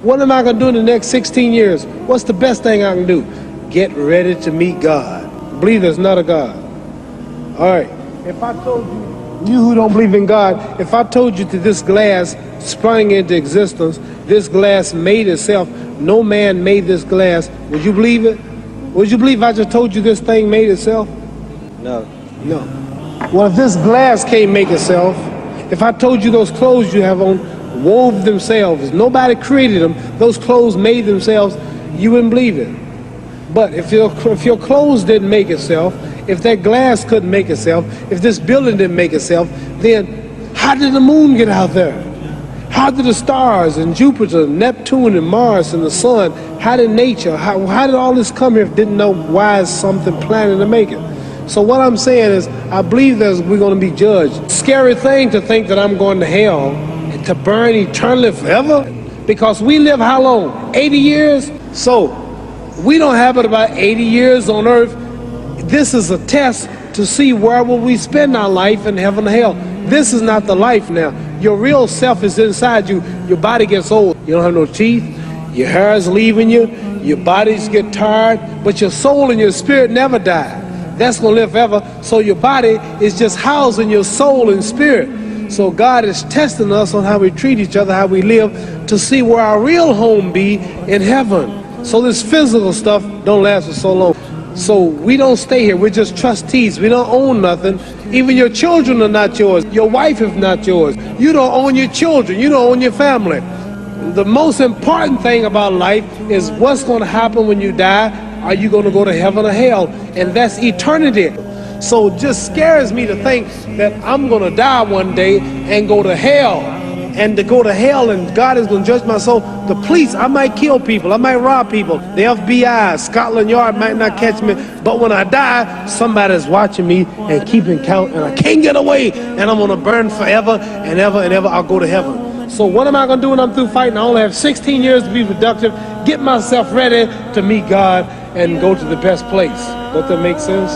What am I going to do in the next 16 years? What's the best thing I can do? Get ready to meet God. Believe there's not a God. All right. If I told you who don't believe in God, if I told you that this glass sprang into existence, this glass made itself, no man made this glass, would you believe it? Would you believe I just told you this thing made itself? No. No. Well, if this glass can't make itself, if I told you those clothes you have on wove themselves, nobody created them, those clothes made themselves, you wouldn't believe it. But if your clothes didn't make itself, if that glass couldn't make itself, if this building didn't make itself, then how did the moon get out there? How did the stars and Jupiter, Neptune and Mars and the sun, how did nature, how did all this come here if didn't know why is something planning to make it? So what I'm saying is, I believe that we're going to be judged. Scary thing to think that I'm going to hell, to burn eternally forever, because we live how long? 80 years? So we don't have it about 80 years on earth. This is a test to see where will we spend our life in heaven or hell. This is not the life now. Your real self is inside you. Your body gets old. You don't have no teeth. Your hair is leaving you. Your bodies get tired. But your soul and your spirit never die. That's going to live forever. So your body is just housing your soul and spirit. So God is testing us on how we treat each other, how we live, to see where our real home be in heaven. So this physical stuff don't last for so long. So we don't stay here. We're just trustees. We don't own nothing. Even your children are not yours. Your wife is not yours. You don't own your children. You don't own your family. The most important thing about life is what's going to happen when you die. Are you going to go to heaven or hell? And that's eternity. So it just scares me to think that I'm going to die one day and go to hell. And to go to hell and God is going to judge my soul. The police, I might kill people. I might rob people. The FBI, Scotland Yard might not catch me. But when I die, somebody's watching me and keeping count. And I can't get away. And I'm going to burn forever and ever and ever. I'll go to heaven. So what am I going to do when I'm through fighting? I only have 16 years to be productive. Get myself ready to meet God and go to the best place. Does that make sense?